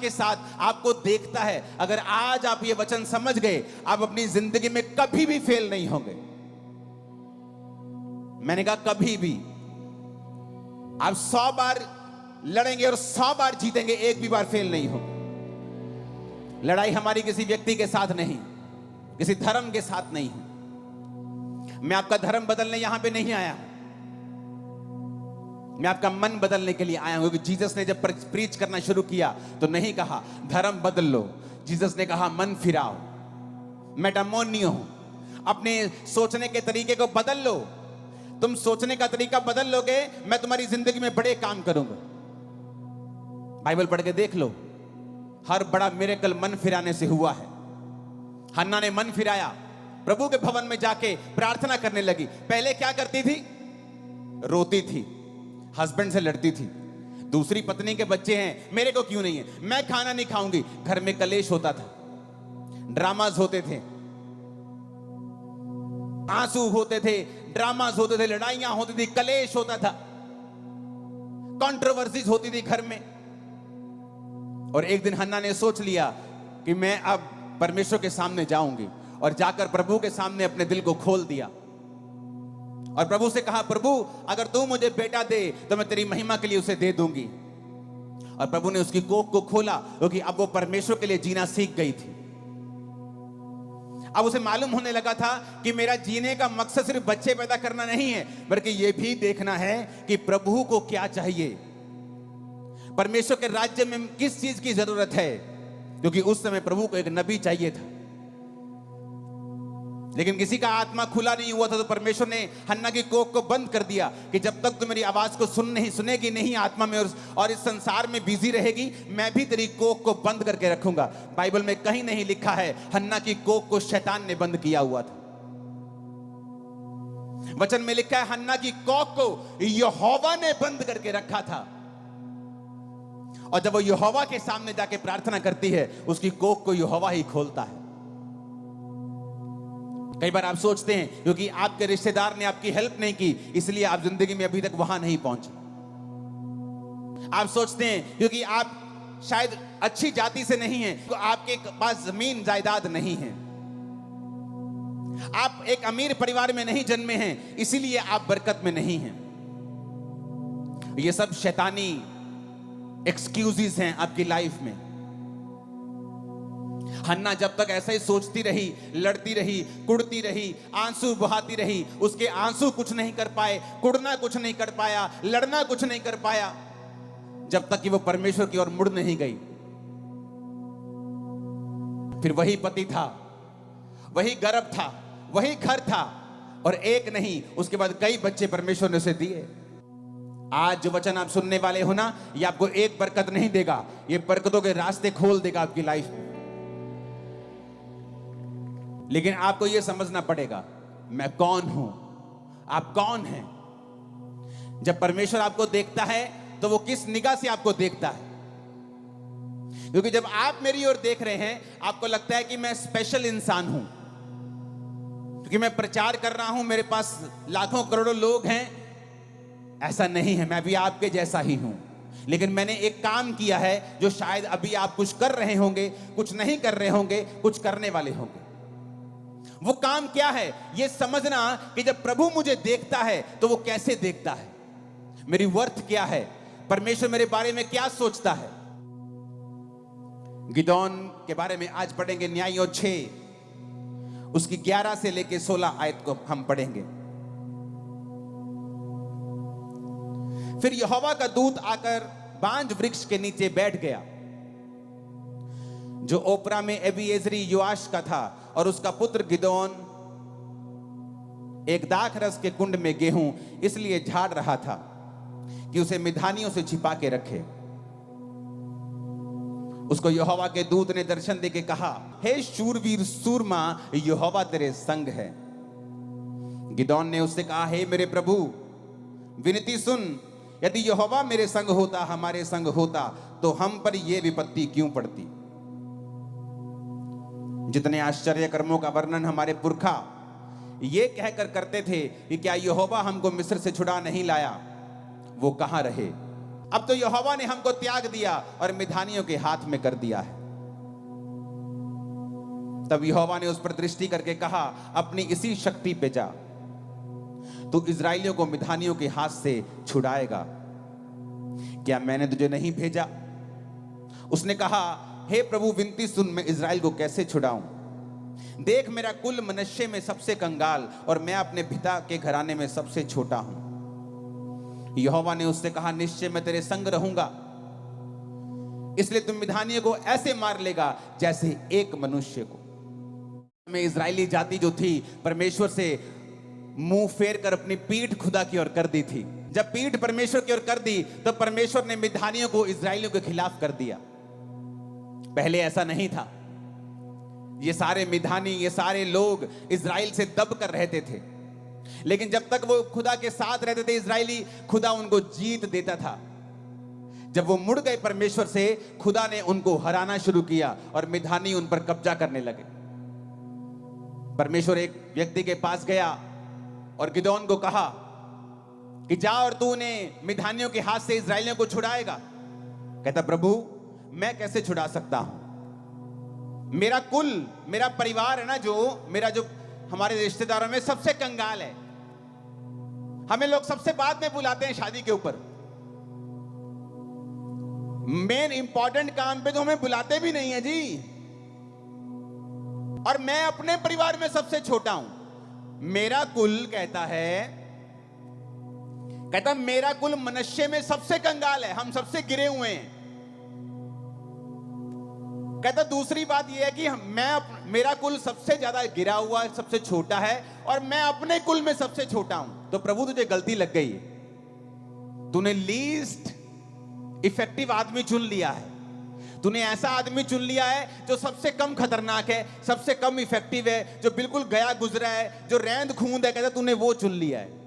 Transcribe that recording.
के साथ आपको देखता है। अगर आज आप ये वचन समझ गए, आप अपनी जिंदगी में कभी भी फेल नहीं होंगे। मैंने कहा कभी भी। आप 100 बार लड़ेंगे और 100 बार जीतेंगे, एक भी बार फेल नहीं होगा। लड़ाई हमारी किसी व्यक्ति के साथ नहीं, किसी धर्म के साथ नहीं है। मैं आपका धर्म बदलने यहां पे नहीं आया, मैं आपका मन बदलने के लिए आया हूं। क्योंकि जीसस ने जब प्रीच करना शुरू किया तो नहीं कहा धर्म बदल लो, जीसस ने कहा मन फिराओ, मेटामोनियो, अपने सोचने के तरीके को बदल लो। तुम सोचने का तरीका बदल लोगे, मैं तुम्हारी जिंदगी में बड़े काम करूंगा। बाइबल पढ़ के देख लो, हर बड़ा मिरेकल मन फिराने से हुआ है। हन्ना ने मन फिराया, प्रभु के भवन में जाके प्रार्थना करने लगी। पहले क्या करती थी? रोती थी, हस्बैंड से लड़ती थी, दूसरी पत्नी के बच्चे हैं, मेरे को क्यों नहीं है, मैं खाना नहीं खाऊंगी। घर में कलेश होता था, ड्रामाज होते थे, आंसू होते थे, ड्रामाज होते थे, लड़ाइयां होती थी, कलेश होता था, कंट्रोवर्सीज होती थी घर में। और एक दिन हन्ना ने सोच लिया कि मैं अब परमेश्वर के सामने जाऊंगी, और जाकर प्रभु के सामने अपने दिल को खोल दिया और प्रभु से कहा, प्रभु अगर तू मुझे बेटा दे तो मैं तेरी महिमा के लिए उसे दे दूंगी। और प्रभु ने उसकी कोख को खोला, क्योंकि अब वो परमेश्वर के लिए जीना सीख गई थी। अब उसे मालूम होने लगा था कि मेरा जीने का मकसद सिर्फ बच्चे पैदा करना नहीं है, बल्कि यह भी देखना है कि प्रभु को क्या चाहिए, परमेश्वर के राज्य में किस चीज की जरूरत है। क्योंकि उस समय प्रभु को एक नबी चाहिए था, लेकिन किसी का आत्मा खुला नहीं हुआ था। तो परमेश्वर ने हन्ना की कोख को बंद कर दिया कि जब तक तू मेरी आवाज को सुनेगी नहीं आत्मा में, और इस संसार में बिजी रहेगी, मैं भी तेरी कोख को बंद करके रखूंगा। बाइबल में कहीं नहीं लिखा है हन्ना की कोख को शैतान ने बंद किया हुआ था। वचन में लिखा है हन्ना की कोख को यहोवा ने बंद करके रखा था। और जब वो यहोवा के सामने जाके प्रार्थना करती है, उसकी कोख को यहोवा ही खोलता है। कई बार आप सोचते हैं क्योंकि आपके रिश्तेदार ने आपकी हेल्प नहीं की, इसलिए आप जिंदगी में अभी तक वहां नहीं पहुंचे। आप सोचते हैं क्योंकि आप शायद अच्छी जाति से नहीं हैं, तो आपके पास जमीन जायदाद नहीं है। आप एक अमीर परिवार में नहीं जन्मे हैं, इसीलिए आप बरकत में नहीं हैं। ये सब शैतानी एक्सक्यूजेस हैं आपकी लाइफ में। हन्ना जब तक ऐसा ही सोचती रही, लड़ती रही, कुड़ती रही, आंसू बहाती रही, उसके आंसू कुछ नहीं कर पाए, कुड़ना कुछ नहीं कर पाया, लड़ना कुछ नहीं कर पाया, जब तक कि वो परमेश्वर की ओर मुड़ नहीं गई। फिर वही पति था, वही गर्भ था, वही घर था, और एक नहीं, उसके बाद कई बच्चे परमेश्वर ने उसे दिए। आज जो वचन आप सुनने वाले हो ना, ये आपको एक बरकत नहीं देगा, ये बरकतों के रास्ते खोल देगा आपकी लाइफ में। लेकिन आपको यह समझना पड़ेगा, मैं कौन हूं, आप कौन हैं। जब परमेश्वर आपको देखता है तो वो किस निगाह से आपको देखता है। क्योंकि जब आप मेरी ओर देख रहे हैं, आपको लगता है कि मैं स्पेशल इंसान हूं, क्योंकि मैं प्रचार कर रहा हूं, मेरे पास लाखों करोड़ों लोग हैं। ऐसा नहीं है, मैं भी आपके जैसा ही हूं, लेकिन मैंने एक काम किया है जो शायद अभी आप कुछ कर रहे होंगे, कुछ नहीं कर रहे होंगे, कुछ करने वाले होंगे। वो काम क्या है, ये समझना कि जब प्रभु मुझे देखता है तो वो कैसे देखता है, मेरी वर्थ क्या है, परमेश्वर मेरे बारे में क्या सोचता है। गिदोन के बारे में आज पढ़ेंगे, न्यायियों 6 उसकी 11 से लेके 16 आयत को हम पढ़ेंगे। फिर यहोवा का दूत आकर बांज वृक्ष के नीचे बैठ गया, जो ओपरा में एबीएजरी योआश का था, और उसका पुत्र गिदोन एक दाख रस के कुंड में गेहूं इसलिए झाड़ रहा था कि उसे मिधानियों से छिपा के रखे। उसको यहोवा के दूत ने दर्शन देके कहा, हे शूरवीर सूरमा, यहोवा तेरे संग है। गिदोन ने उससे कहा, हे मेरे प्रभु, विनती सुन, यदि यहोवा मेरे संग होता, हमारे संग होता, तो हम पर यह विपत्ति क्यों पड़ती। जितने आश्चर्य कर्मों का वर्णन हमारे पुरखा ये कहकर करते थे कि क्या यहोवा हमको मिस्र से छुड़ा नहीं लाया, वो कहां रहे। अब तो यहोवा ने हमको त्याग दिया और मिधानियों के हाथ में कर दिया है। तब यहोवा ने उस पर दृष्टि करके कहा, अपनी इसी शक्ति पे जा, तू इजराइलियों को मिधानियों के हाथ से छुड़ाएगा। क्या मैंने तुझे नहीं भेजा? उसने कहा, हे प्रभु विनती सुन, मैं इजराइल को कैसे छुड़ाऊं? देख, मेरा कुल मनुष्य में सबसे कंगाल और मैं अपने पिता के घराने में सबसे छोटा हूं। यहोवा ने उससे कहा, निश्चय मैं तेरे संग रहूंगा, इसलिए तुम मिधानियों को ऐसे मार लेगा जैसे एक मनुष्य को। में इजरायली जाति जो थी परमेश्वर से मुंह फेर कर अपनी पीठ खुदा की ओर कर दी थी। जब पीठ परमेश्वर की ओर कर दी तो परमेश्वर ने मिधानियों को इजरायलियों के खिलाफ कर दिया। पहले ऐसा नहीं था। ये सारे मिधानी, ये सारे लोग इजराइल से दब कर रहते थे, लेकिन जब तक वो खुदा के साथ रहते थे इजरायली, खुदा उनको जीत देता था। जब वो मुड़ गए परमेश्वर से, खुदा ने उनको हराना शुरू किया और मिधानी उन पर कब्जा करने लगे। परमेश्वर एक व्यक्ति के पास गया और गिदोन को कहा कि जा और तू उन्हें मिधानियों के हाथ से इजराइलियों को छुड़ाएगा। कहता, प्रभु मैं कैसे छुड़ा सकता हूं? मेरा कुल, मेरा परिवार है ना, जो हमारे रिश्तेदारों में सबसे कंगाल है। हमें लोग सबसे बाद में बुलाते हैं शादी के ऊपर। मेन इंपॉर्टेंट काम पे तो हमें बुलाते भी नहीं है जी। और मैं अपने परिवार में सबसे छोटा हूं। मेरा कुल कहता मेरा कुल मनुष्य में सबसे कंगाल है, हम सबसे गिरे हुए हैं। कहता दूसरी बात यह है कि मेरा कुल सबसे ज्यादा गिरा हुआ है, सबसे छोटा है, और मैं अपने कुल में सबसे छोटा हूं। तो प्रभु तुझे गलती लग गई है, तूने लीस्ट इफेक्टिव आदमी चुन लिया है। तूने ऐसा आदमी चुन लिया है जो सबसे कम खतरनाक है, सबसे कम इफेक्टिव है, जो बिल्कुल गया गुजरा है, जो रैंद खूंद है। कहता तूने वो चुन लिया है।